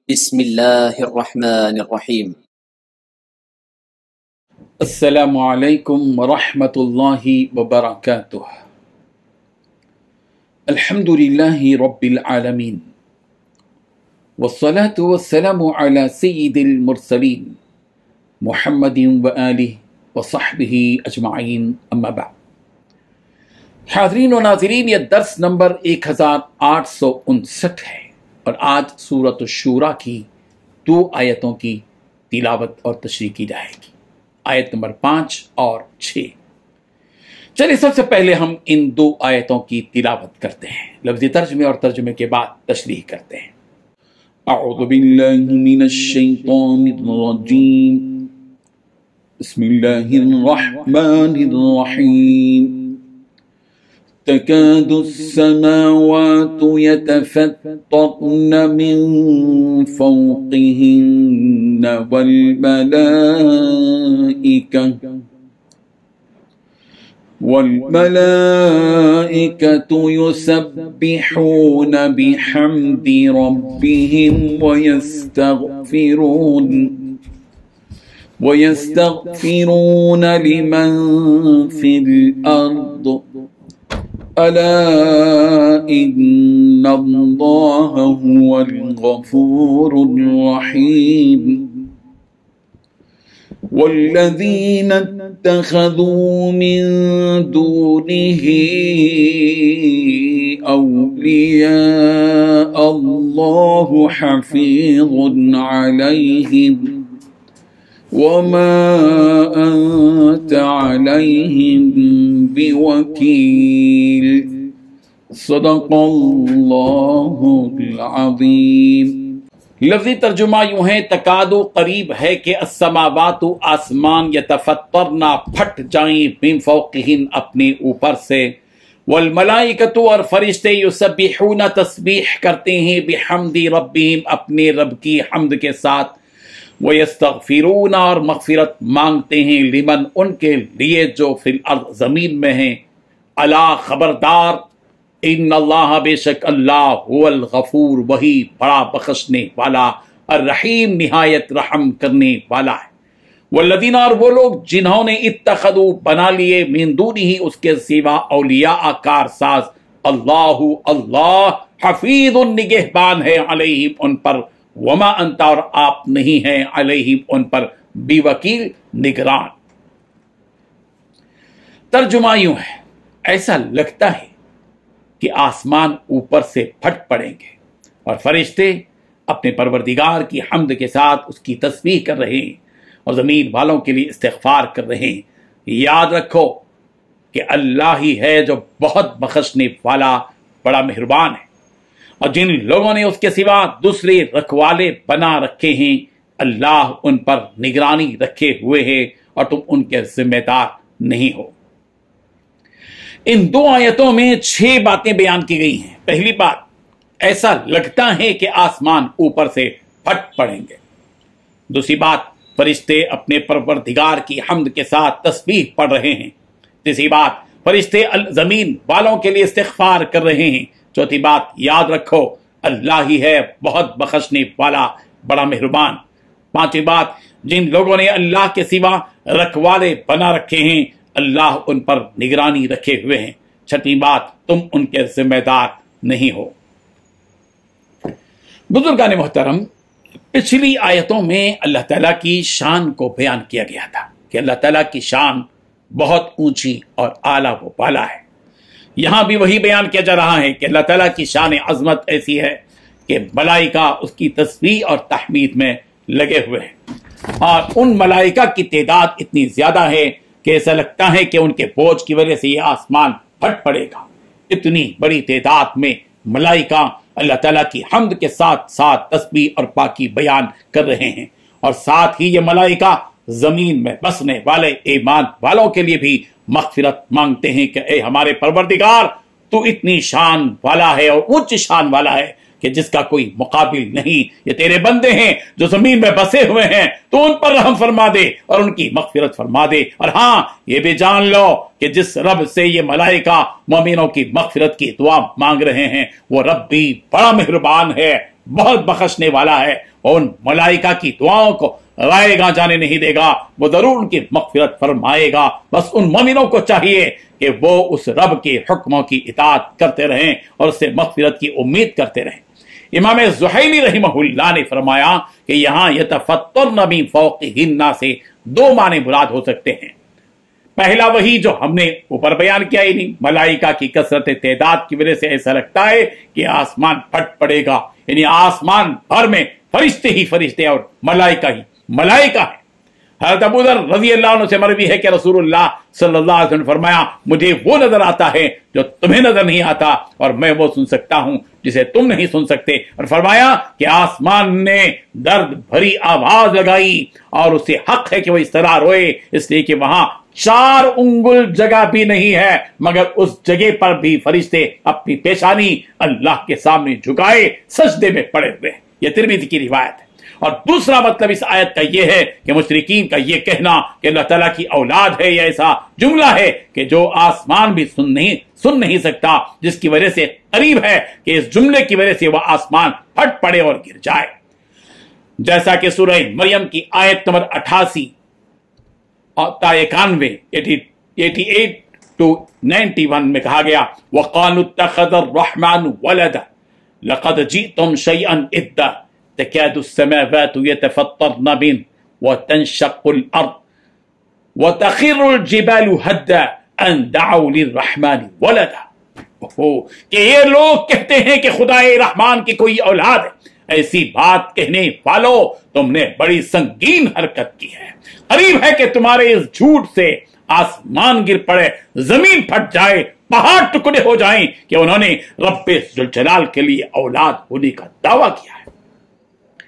بسم الله الرحمن الرحيم. السلام عليكم ورحمة الله وبركاته. الحمد لله رب العالمين، والصلاة والسلام على سيد المرسلين محمد وآله وصحبه أجمعين، أما بعد. حاضرین و ناظرین، یہ درس نمبر 1859 ہے اور آج سورۃ الشورى کی 2 آیتوں کی تلاوت اور تشریح کی جائے گی، آیت نمبر 5 اور 6۔ چلیے سب سے پہلے ہم ان 2 آیتوں کی تلاوت کرتے ہیں، لفظی ترجمے اور ترجمے کے بعد تشریح کرتے ہیں۔ اعوذ باللہ من الشیطان الرجیم، بسم اللہ الرحمن الرحیم۔ تكاد السماوات يتفطرن من فوقهن والملائكة يسبحون بحمد ربهم ويستغفرون لمن في الأرض ألا إن الله هو الغفور الرحيم والذين اتخذوا من دونه أولياء الله حفيظ عليهم وما أنت عليهم بوكيل صدق اللہ العظیم۔ لفظی ترجمہ یوں ہے، تکادو قریب ہے کہ السماوات آسمان یتفطرنا پھٹ جائیں من فوقہن اپنے اوپر سے، والملائکۃ اور فرشتے یسبحون تسبیح کرتے ہیں بحمد ربہم اپنے رب کی حمد کے ساتھ، وَيَسْتَغْفِرُونَ اور مغفرت مانگتے ہیں لمن ان کے لیے جو فی الارض زمین میں ہیں، الا خبردار، ان اللہ بے شک اللہ هو الغفور وہی بڑا بخشنے والا، الرحیم نہایت رحم کرنے والا ہے۔ والذین اور وہ لوگ جنہوں نے اتخذوا بنا لیے من دونہ اس کے سوا اولیاء کارساز، اللہ حفیظ نگہبان ہے علیہم ان پر، وما انت اور آپ نہیں ہیں علیہم ان پر بوکیل نگران۔ ترجمہ یوں ہے، ایسا لگتا ہے کہ آسمان اوپر سے پھٹ پڑیں گے اور فرشتے اپنے پروردگار کی حمد کے ساتھ اس کی تسبیح کر رہے ہیں اور زمین والوں کے لیے استغفار کر رہے ہیں۔ یاد رکھو کہ اللہ ہی ہے جو بہت بخشنے والا، بڑا مہربان ہے، اور جن لوگوں نے اس کے سوا دوسرے رکھوالے بنا رکھے ہیں، اللہ ان پر نگرانی رکھے ہوئے ہے اور تم ان کے ذمہ دار نہیں ہو۔ ان 2 آیتوں میں 6 باتیں بیان کی گئی ہیں۔ پہلی بات، ایسا لگتا ہے کہ آسمان اوپر سے پھٹ پڑیں گے۔ دوسری بات، فرشتے اپنے پروردگار کی حمد کے ساتھ تسبیح پڑھ رہے ہیں۔ تیسری بات، فرشتے زمین والوں کے لیے استغفار کر رہے ہیں۔ چوتھی بات، یاد رکھو اللہ ہی ہے بہت بخشنے والا، بڑا مہربان۔ پانچویں بات، جن لوگوں نے اللہ کے سوا رکھوالے بنا رکھے ہیں، اللہ ان پر نگرانی رکھے ہوئے ہیں۔ چھٹی بات، تم ان کے ذمہ دار نہیں ہو۔ بزرگان محترم، پچھلی آیتوں میں اللہ تعالیٰ کی شان کو بیان کیا گیا تھا کہ اللہ تعالیٰ کی شان بہت اونچی اور اعلیٰ و بالا ہے۔ یہاں بھی وہی بیان کیا جا رہا ہے کہ اللہ تعالیٰ کی شان عظمت ایسی ہے کہ ملائکہ اس کی تسبیح اور تحمید میں لگے ہوئے ہیں، اور ان ملائکہ کی تعداد اتنی زیادہ ہے کہ ایسا لگتا ہے کہ ان کے بوجھ کی وجہ سے یہ آسمان پھٹ پڑے گا۔ اتنی بڑی تعداد میں ملائکہ اللہ تعالیٰ کی حمد کے ساتھ ساتھ تسبیح اور پاکی بیان کر رہے ہیں، اور ساتھ ہی یہ ملائکہ زمین میں بسنے والے ایمان والوں کے لیے بھی مغفرت مانگتے ہیں کہ اے ہمارے پروردگار، تو اتنی شان والا ہے اور اونچی شان والا ہے کہ جس کا کوئی مقابل نہیں، یہ تیرے بندے ہیں جو زمین میں بسے ہوئے ہیں، تو ان پر رحم فرما دے اور ان کی مغفرت فرما دے۔ اور ہاں یہ بھی جان لو کہ جس رب سے یہ ملائکہ مومنوں کی مغفرت کی دعا مانگ رہے ہیں وہ رب بھی بڑا مہربان ہے، بہت بخشنے والا ہے، اور ان ملائکہ کی دعاؤں کو رائے گاں جانے نہیں دے گا، وہ ضرور ان کی مغفرت فرمائے گا۔ بس ان مومنوں کو چاہیے کہ وہ اس رب کے حکموں کی اطاعت کرتے رہیں اور اس سے مغفرت کی امید کرتے رہیں۔ امام زحیلی رحمہ اللہ نے فرمایا کہ یہاں یتفطرن من فوقہن سے دو معنی مراد ہو سکتے ہیں۔ پہلا وہی جو ہم نے اوپر بیان کیا ہی نہیں، ملائکہ کی کثرت تعداد کی وجہ سے ایسا لگتا ہے کہ آسمان پھٹ پڑے گا، یعنی آسمان بھر میں فرشتے ہی فرشتے اور ملائکہ ہی ملائکہ ہیں۔ حضرت ابو ذر رضی اللہ عنہ سے مروی ہے کہ رسول اللہ صلی اللہ علیہ وسلم نے فرمایا مجھے وہ نظر آتا ہے جو تمہیں نظر نہیں آتا، اور میں وہ سن سکتا ہوں جسے تم نہیں سن سکتے۔ اور فرمایا کہ آسمان نے درد بھری آواز لگائی اور اسے حق ہے کہ وہ اس طرح روئے، اس لیے کہ وہاں 4 انگل جگہ بھی نہیں ہے مگر اس جگہ پر بھی فرشتے اپنی پیشانی اللہ کے سامنے جھکائے سجدے میں پڑے ہوئے۔ یہ ترمذی کی روایت ہے۔ اور دوسرا مطلب اس آیت کا یہ ہے کہ مشرکین کا یہ کہنا کہ اللہ تعالیٰ کی اولاد ہے، یہ ایسا جملہ ہے کہ جو آسمان بھی سن نہیں سکتا، جس کی وجہ سے قریب ہے کہ اس جملے کی وجہ سے وہ آسمان پھٹ پڑے اور گر جائے، جیسا کہ سورہ مریم کی آیت نمبر 88 تا 88 to 91 میں کہا گیا وَقَالُوا اتَّخَذَ الرَّحْمَنُ وَلَدًا لَقَدْ جِئْتُمْ شَيْئًا إِدًّا تكاد السماوات يتفطرن منه وتنشق الأرض وتخر الجبال هدا أن دعوا للرحمن ولدا۔ کہ یہ لوگ کہتے ہیں کہ خدا رحمان کی کوئی اولاد ہے، ایسی بات کہنے والو تم نے بڑی سنگین حرکت کی ہے، قریب ہے کہ تمہارے اس جھوٹ سے آسمان گر پڑے، زمین پھٹ جائے، پہاڑ ٹکڑے ہو جائیں کہ انہوں نے رب ذوالجلال کے لیے اولاد ہونے کا دعویٰ کیا ہے۔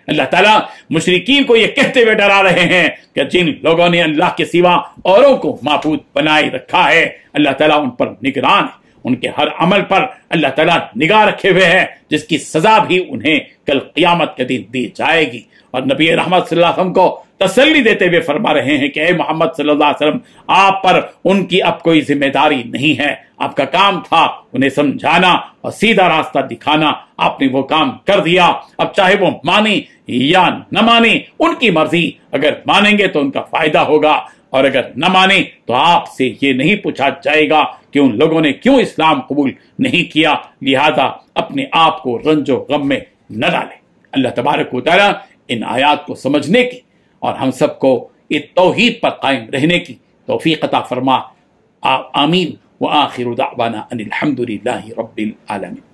اللہ تعالیٰ مشرکین کو یہ کہتے ہوئے ڈرا رہے ہیں کہ جن لوگوں نے اللہ کے سوا اوروں کو معبود بنائے رکھا ہے اللہ تعالیٰ ان پر نگران ہے، ان کے ہر عمل پر اللہ تعالیٰ نگاہ رکھے ہوئے ہے، جس کی سزا بھی انہیں کل قیامت کے دن دی جائے گی۔ اور نبی رحمت صلی اللہ علیہ وسلم کو تسلی دیتے ہوئے فرما رہے ہیں کہ اے محمد صلی اللہ علیہ وسلم آپ پر ان کی اب کوئی ذمہ داری نہیں ہے، آپ کا کام تھا انہیں سمجھانا اور سیدھا راستہ دکھانا، آپ نے وہ کام کر دیا، اب چاہے وہ مانے یا نہ مانے ان کی مرضی، اگر مانیں گے تو ان کا فائدہ ہوگا اور اگر نہ مانے تو آپ سے یہ نہیں پوچھا جائے گا کہ ان لوگوں نے کیوں اسلام قبول نہیں کیا، لہذا اپنے آپ کو رنج و غم میں نہ ڈالیں۔ اللہ تبارک و تعالیٰ ان آیات کو سمجھنے کی اور ہم سب کو اس توحید پر قائم رہنے کی توفیق عطا فرما۔ آمین۔ وآخر دعوانا ان الحمد للہ رب العالمین۔